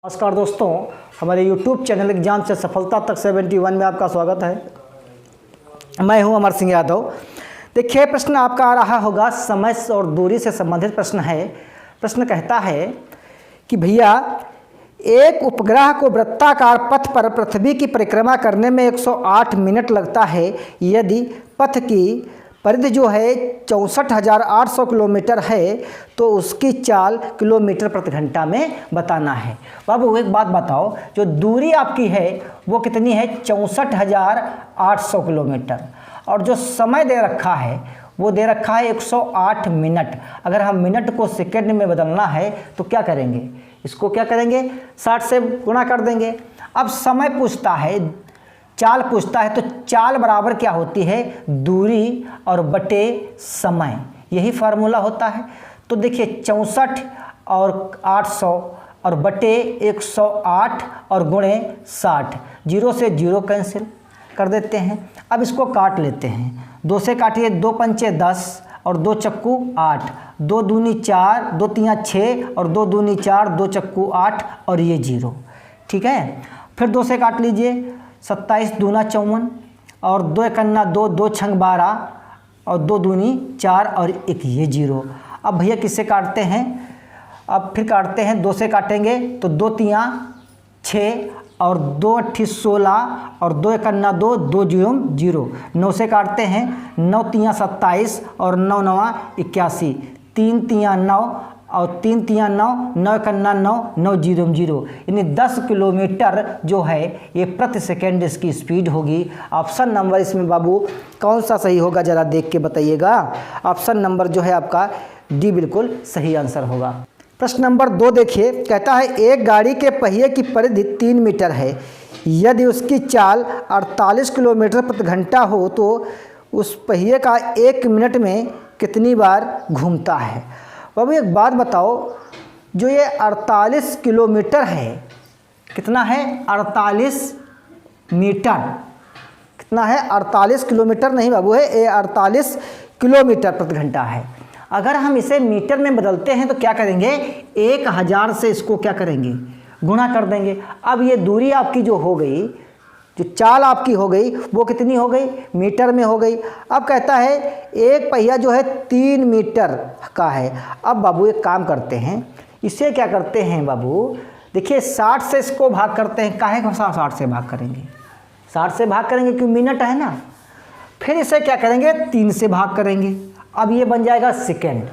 नमस्कार दोस्तों, हमारे YouTube चैनल एग्जाम से सफलता तक 71 में आपका स्वागत है। मैं हूं अमर सिंह यादव। देखिए, प्रश्न आपका आ रहा होगा, समय और दूरी से संबंधित प्रश्न है। प्रश्न कहता है कि भैया एक उपग्रह को वृत्ताकार पथ पर पृथ्वी की परिक्रमा करने में 108 मिनट लगता है। यदि पथ की परिधि जो है 64,800 किलोमीटर है तो उसकी चाल किलोमीटर प्रति घंटा में बताना है। बाबू एक बात बताओ, जो दूरी आपकी है वो कितनी है? 64,800 किलोमीटर, और जो समय दे रखा है वो दे रखा है 108 मिनट। अगर हम मिनट को सेकंड में बदलना है तो क्या करेंगे? इसको क्या करेंगे? 60 से गुणा कर देंगे। अब समय पूछता है, चाल पूछता है, तो चाल बराबर क्या होती है? दूरी और बटे समय, यही फार्मूला होता है। तो देखिए 64 और 800 और बटे 108 और गुणे 60, 0 से 0 कैंसिल कर देते हैं। अब इसको काट लेते हैं, 2 से काटिए, 2 पंचे 10 और 2 चक्कू 8, 2 दूनी 4, 2 तियाँ 6 और 2 दूनी 4, 2 चक्कू 8 और ये 0। ठीक है, फिर 2 से काट लीजिए, 27 दूना 54 और 2 एकन्ना 2, 2 छंग 12 और 2 दूनी 4 और 1 ये 0। अब भैया किससे काटते हैं? अब फिर काटते हैं, 2 से काटेंगे तो 2 तियाँ 6 और 2 अट्ठी 16 और 2 एकन्ना 2, 2 जीरो 0। 9 से काटते हैं, 9 तियाँ 27 और 9 नवा 81, 3 तियाँ 9 और 3 तियाँ 9, 9 एकन्ना 9, 9 जीरो 0। यानी 10 किलोमीटर जो है ये प्रति सेकेंड इसकी स्पीड होगी। ऑप्शन नंबर इसमें बाबू कौन सा सही होगा, ज़रा देख के बताइएगा। ऑप्शन नंबर जो है आपका डी बिल्कुल सही आंसर होगा। प्रश्न नंबर 2 देखिए, कहता है एक गाड़ी के पहिए की परिधि 3 मीटर है। यदि उसकी चाल 48 किलोमीटर प्रति घंटा हो तो उस पहिए का 1 मिनट में कितनी बार घूमता है? बाबू एक बात बताओ, जो ये 48 किलोमीटर है, कितना है? 48 मीटर। कितना है? 48 किलोमीटर नहीं बाबू है, ये 48 किलोमीटर प्रति घंटा है। अगर हम इसे मीटर में बदलते हैं तो क्या करेंगे? 1000 से इसको क्या करेंगे? गुणा कर देंगे। अब ये दूरी आपकी जो हो गई, जो चाल आपकी हो गई, वो कितनी हो गई? मीटर में हो गई। अब कहता है एक पहिया जो है 3 मीटर का है। अब बाबू एक काम करते हैं, इसे क्या करते हैं बाबू, देखिए 60 से इसको भाग करते हैं। काहे को 60 से भाग करेंगे? 60 से भाग करेंगे क्यों? मिनट है ना। फिर इसे क्या करेंगे? 3 से भाग करेंगे। अब ये बन जाएगा सेकेंड।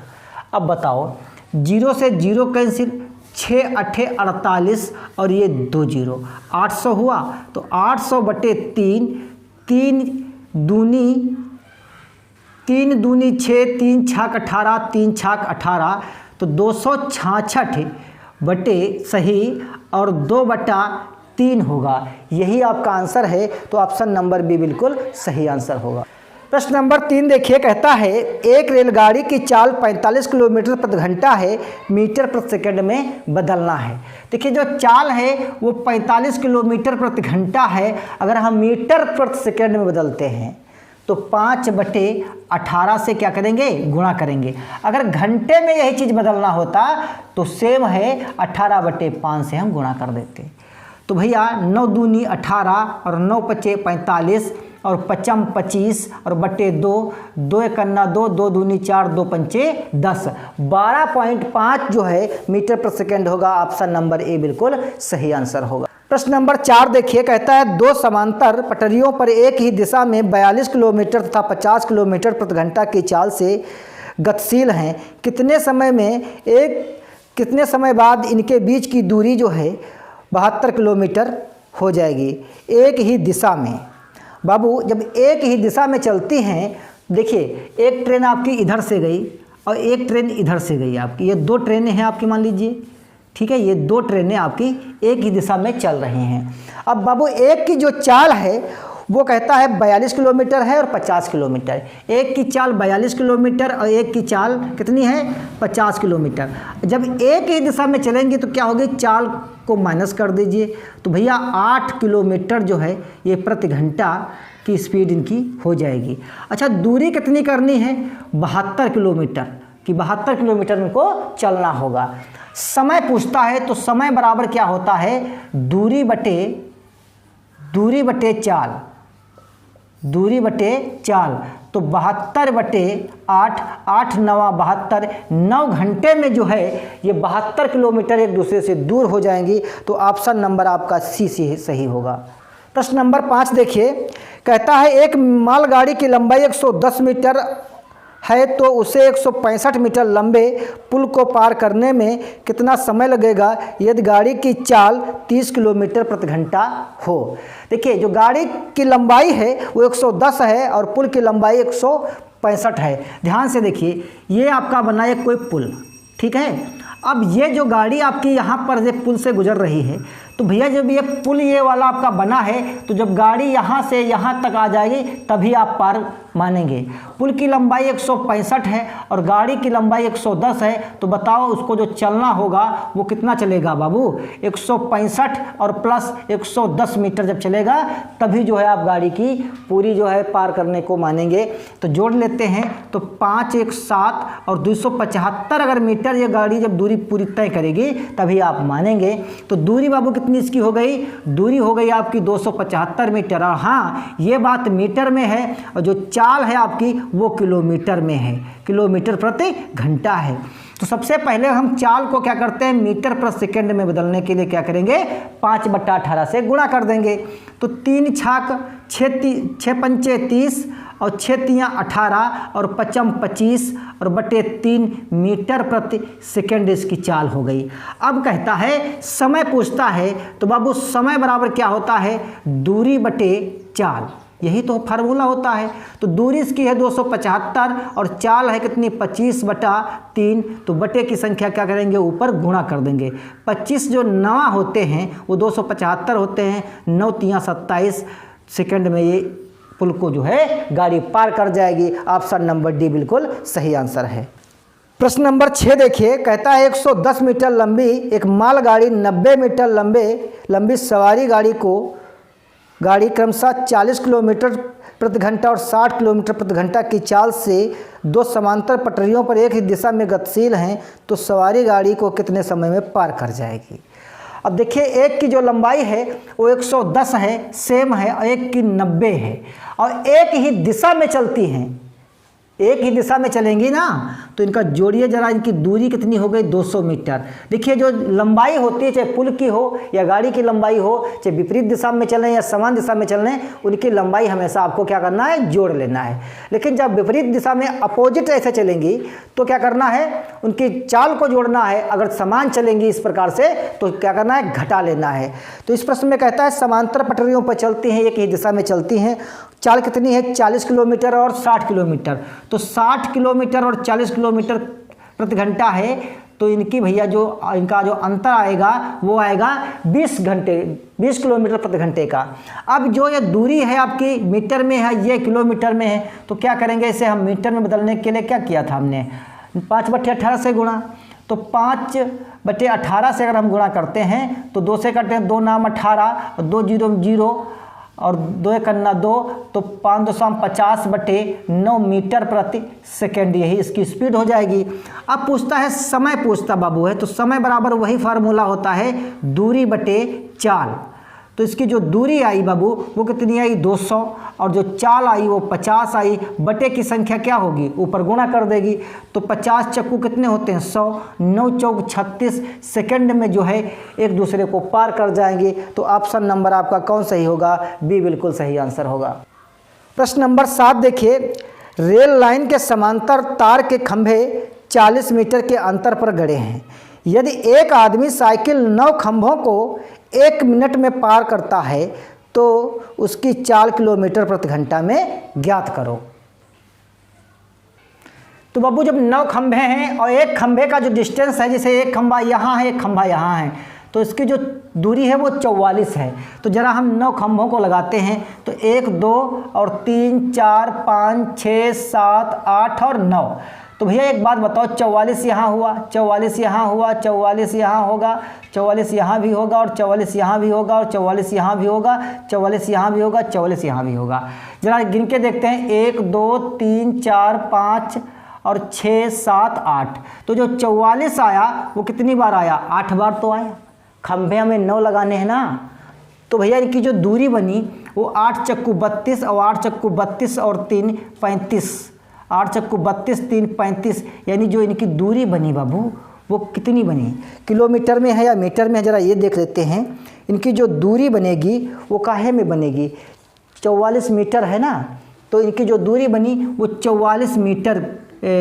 अब बताओ, 0 से 0 कैंसिल, 6 अट्ठे 48 और ये 2 0, 800 हुआ। तो 800 बटे 3, 3 दूनी 6, 3 छाक 18, 3 छाक 18, तो 266 बटे सही और 2 बटा 3 होगा। यही आपका आंसर है। तो ऑप्शन नंबर बी बिल्कुल सही आंसर होगा। प्रश्न नंबर 3 देखिए, कहता है एक रेलगाड़ी की चाल 45 किलोमीटर प्रति घंटा है, मीटर प्रति सेकंड में बदलना है। देखिए जो चाल है वो 45 किलोमीटर प्रति घंटा है। अगर हम मीटर प्रति सेकंड में बदलते हैं तो 5 बटे 18 से क्या करेंगे? गुणा करेंगे। अगर घंटे में यही चीज़ बदलना होता तो सेम है, 18 बटे 5 से हम गुणा कर देते। तो भैया 9 दूनी 18 और 9 पचे 45 और 55 25 और बटे 2, 2 एकन्ना 2, 2 दूनी 4, 2 पंचे 10, 12.5 जो है मीटर प्रति सेकेंड होगा। ऑप्शन नंबर ए बिल्कुल सही आंसर होगा। प्रश्न नंबर 4 देखिए, कहता है 2 समांतर पटरियों पर एक ही दिशा में 42 किलोमीटर तथा 50 किलोमीटर प्रति घंटा की चाल से गतिशील हैं। कितने समय बाद इनके बीच की दूरी जो है 72 किलोमीटर हो जाएगी एक ही दिशा में? बाबू जब एक ही दिशा में चलती हैं, देखिए एक ट्रेन आपकी इधर से गई और एक ट्रेन इधर से गई आपकी, ये 2 ट्रेनें हैं आपकी, मान लीजिए। ठीक है, ये 2 ट्रेनें आपकी एक ही दिशा में चल रही हैं। अब बाबू एक की जो चाल है वो कहता है 42 किलोमीटर है और 50 किलोमीटर। एक की चाल 42 किलोमीटर और एक की चाल कितनी है? 50 किलोमीटर। जब एक ही दिशा में चलेंगे तो क्या होगी? चाल को माइनस कर दीजिए, तो भैया 8 किलोमीटर जो है ये प्रति घंटा की स्पीड इनकी हो जाएगी। अच्छा, दूरी कितनी करनी है? 72 किलोमीटर कि 72 किलोमीटर इनको चलना होगा। समय पूछता है तो समय बराबर क्या होता है, दूरी बटे चाल, दूरी बटे चाल। तो 72/8, 8 9 72, 9 घंटे में जो है ये 72 किलोमीटर एक दूसरे से दूर हो जाएंगी। तो ऑप्शन नंबर आपका सी सही होगा। प्रश्न नंबर 5 देखिए, कहता है एक मालगाड़ी की लंबाई 110 मीटर है तो उसे 165 मीटर लंबे पुल को पार करने में कितना समय लगेगा यदि गाड़ी की चाल 30 किलोमीटर प्रति घंटा हो। देखिए जो गाड़ी की लंबाई है वो 110 है और पुल की लंबाई 165 है। ध्यान से देखिए, ये आपका बना है कोई पुल, ठीक है। अब ये जो गाड़ी आपकी यहाँ पर ये पुल से गुजर रही है, तो भैया जब ये पुल ये वाला आपका बना है तो जब गाड़ी यहाँ से यहाँ तक आ जाएगी तभी आप पार मानेंगे। पुल की लंबाई 165 है और गाड़ी की लंबाई 110 है, तो बताओ उसको जो चलना होगा वो कितना चलेगा बाबू, 165 और प्लस 110 मीटर जब चलेगा तभी जो है आप गाड़ी की पूरी जो है पार करने को मानेंगे। तो जोड़ लेते हैं, तो 5 1 7 और 275 अगर मीटर ये गाड़ी जब दूरी पूरी तय करेगी तभी आप मानेंगे। तो दूरी बाबू कितनी इसकी हो गई, दूरी हो गई आपकी 275 मीटर। और हाँ ये बात मीटर में है और जो चाल है आपकी वो किलोमीटर में है, किलोमीटर प्रति घंटा है। तो सबसे पहले हम चाल को क्या करते हैं, मीटर प्रति सेकंड में बदलने के लिए क्या करेंगे, 5/18 से गुणा कर देंगे। तो 3 छाक 6 पंचे 30 और 6 तियाँ 18 और 5 25 और बटे 3 मीटर प्रति सेकंड इसकी चाल हो गई। अब कहता है समय पूछता है, तो बाबू समय बराबर क्या होता है, दूरी बटे चाल, यही तो फार्मूला होता है। तो दूरी इसकी है 275 और चाल है कितनी 25/3, तो बटे की संख्या क्या करेंगे ऊपर गुणा कर देंगे। 25 जो 9 होते हैं वो 275 होते हैं, 9 तियाँ 27 सेकंड में ये पुल को जो है गाड़ी पार कर जाएगी। ऑप्शन नंबर डी बिल्कुल सही आंसर है। प्रश्न नंबर 6 देखिए, कहता है 110 मीटर लंबी एक मालगाड़ी 90 मीटर लंबी सवारी गाड़ी क्रमशः 40 किलोमीटर प्रति घंटा और 60 किलोमीटर प्रति घंटा की चाल से 2 समांतर पटरियों पर एक ही दिशा में गतिशील हैं, तो सवारी गाड़ी को कितने समय में पार कर जाएगी। अब देखिए एक की जो लंबाई है वो 110 है, सेम है, और एक की 90 है और एक ही दिशा में चलती हैं, एक ही दिशा में चलेंगी ना, तो इनका जोड़िए जरा, इनकी दूरी कितनी हो गई 200 मीटर। देखिए जो लंबाई होती है चाहे पुल की हो या गाड़ी की लंबाई हो, चाहे विपरीत दिशा में चलें या समान दिशा में चलें, उनकी लंबाई हमेशा आपको क्या करना है, जोड़ लेना है। लेकिन जब विपरीत दिशा में अपोजिट ऐसे चलेंगी तो क्या करना है, उनकी चाल को जोड़ना है। अगर समान चलेंगी इस प्रकार से तो क्या करना है, घटा लेना है। तो इस प्रश्न में कहता है समांतर पटरियों पर चलती हैं, एक ही दिशा में चलती हैं, चाल कितनी है 40 किलोमीटर और 60 किलोमीटर। तो 60 किलोमीटर और 40 किलोमीटर प्रति घंटा है, तो इनकी भैया इनका जो अंतर आएगा वो आएगा 20 किलोमीटर प्रति घंटे का। अब जो ये दूरी है आपकी मीटर में है, ये किलोमीटर में है, तो क्या करेंगे, इसे हम मीटर में बदलने के लिए क्या किया था हमने, 5/18 से गुणा। तो 5/18 से अगर हम गुणा करते हैं तो 2 से कटते हैं, 2 नाम 18 और 2 0 0 और 2 1 2, तो 550/9 मीटर प्रति सेकेंड, यही इसकी स्पीड हो जाएगी। अब पूछता है समय पूछता बाबू है, तो समय बराबर वही फार्मूला होता है दूरी बटे चाल। तो इसकी जो दूरी आई बाबू वो कितनी आई 200 और जो चाल आई वो 50 आई, बटे की संख्या क्या होगी ऊपर गुणा कर देगी। तो 50 चक्कू कितने होते हैं 100, 9 चौक 36 सेकंड में जो है एक दूसरे को पार कर जाएंगे। तो ऑप्शन नंबर आपका कौन सही होगा, बी बिल्कुल सही आंसर होगा। प्रश्न नंबर 7 देखिए, रेल लाइन के समांतर तार के खंभे 40 मीटर के अंतर पर गड़े हैं। यदि एक आदमी साइकिल 9 खंभों को 1 मिनट में पार करता है तो उसकी चाल किलोमीटर प्रति घंटा में ज्ञात करो। तो बाबू जब 9 खंभे हैं और एक खंभे का जो डिस्टेंस है, जैसे एक खंभा यहाँ है एक खंभा यहाँ है, तो इसकी जो दूरी है वो 44 है। तो जरा हम 9 खंभों को लगाते हैं, तो 1 2 और 3 4 5 6 7 8 और 9। तो भैया एक बात बताओ, 44 यहाँ हुआ, 44 यहाँ हुआ, 44 यहाँ होगा, 44 यहाँ भी होगा और 44 यहाँ भी होगा और 44 यहाँ भी होगा, 44 यहाँ भी होगा, 44 यहाँ भी होगा। जरा गिन के देखते हैं, 1 2 3 4 5 और 6 7 8, तो जो 44 आया वो कितनी बार आया? 8 बार तो आया। खंभे हमें 9 लगाने हैं ना, तो भैया इनकी जो दूरी बनी वो 8 चक्कू 32 और 8 चक्कू 32 और 3 35, 8 चक्कू 32 3 35, यानी जो इनकी दूरी बनी बाबू वो कितनी बनी? किलोमीटर में है या मीटर में है, ज़रा ये देख लेते हैं। इनकी जो दूरी बनेगी वो काहे में बनेगी? 44 मीटर है ना, तो इनकी जो दूरी बनी वो 44 मीटर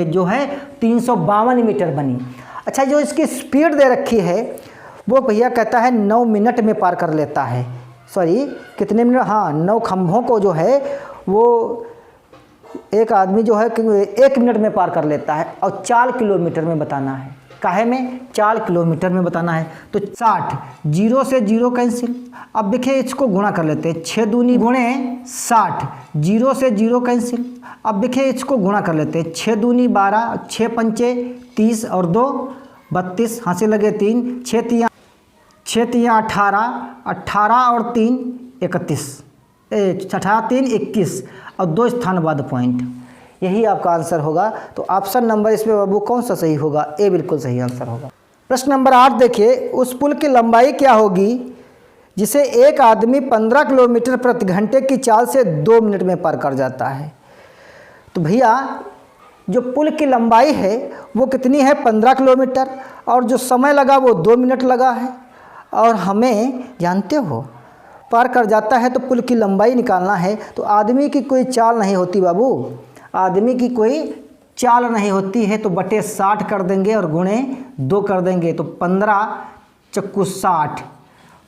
जो है 352 मीटर बनी। अच्छा, जो इसकी स्पीड दे रखी है वो भैया कहता है 9 मिनट में पार कर लेता है। सॉरी, कितने मिनट? हाँ, 9 खंभों को जो है वो एक आदमी जो है 1 मिनट में पार कर लेता है, और 4 किलोमीटर में बताना है। काहे में? 4 किलोमीटर में बताना है। तो 60, 0 से 0 कैंसिल। अब देखिए इसको गुणा कर लेते हैं, 6 दूनी गुणे 60, 0 से 0 कैंसिल। अब देखिए इसको गुणा कर लेते हैं, 6 दूनी 12, 6 पंचे 30 और 2 32, हाथ से लगे 3, 6 तियाँ 18, 18 और 3 31, 18 3 21 और 2 स्थान बाद पॉइंट। यही आपका आंसर होगा। तो ऑप्शन नंबर इसमें बाबू कौन सा सही होगा? ए बिल्कुल सही आंसर होगा। प्रश्न नंबर 8 देखिए, उस पुल की लंबाई क्या होगी जिसे एक आदमी 15 किलोमीटर प्रति घंटे की चाल से 2 मिनट में पार कर जाता है? तो भैया जो पुल की लंबाई है वो कितनी है? 15 किलोमीटर, और जो समय लगा वो 2 मिनट लगा है। और हमें जानते हो पार कर जाता है तो पुल की लंबाई निकालना है। तो आदमी की कोई चाल नहीं होती बाबू, आदमी की कोई चाल नहीं होती है, तो बटे 60 कर देंगे और गुणे 2 कर देंगे, तो 15 चक्कू 60,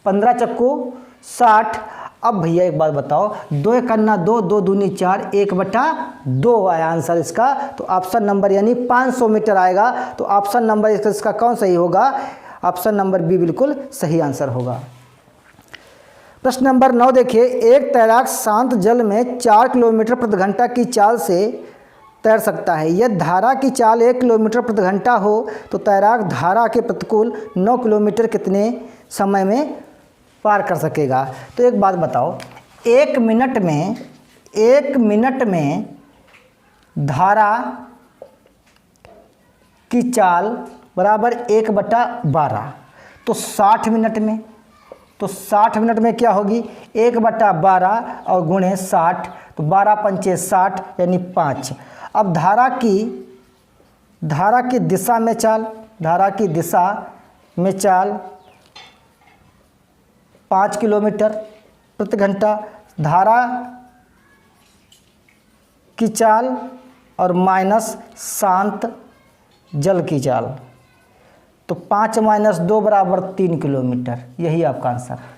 15 चक्कू 60। अब भैया एक बात बताओ, 2 एक अन्ना 2, 2 दूनी 4, 1/2 आया आंसर इसका। तो ऑप्शन नंबर यानी 500 मीटर आएगा। तो ऑप्शन नंबर इसका कौन सही होगा? ऑप्शन नंबर बी बिल्कुल सही आंसर होगा। प्रश्न नंबर 9 देखिए, एक तैराक शांत जल में 4 किलोमीटर प्रति घंटा की चाल से तैर सकता है। यदि धारा की चाल 1 किलोमीटर प्रति घंटा हो तो तैराक धारा के प्रतिकूल 9 किलोमीटर कितने समय में पार कर सकेगा? तो एक बात बताओ, 1 मिनट में धारा की चाल बराबर 1/12, तो 60 मिनट में, तो 60 मिनट में क्या होगी? 1/12 और गुणे 60, तो 12 पंचे 60 यानी 5। अब धारा की दिशा में चाल, धारा की दिशा में चाल 5 किलोमीटर प्रति घंटा, धारा की चाल और माइनस शांत जल की चाल, तो 5 - 2 बराबर 3 किलोमीटर। यही आपका आंसर है।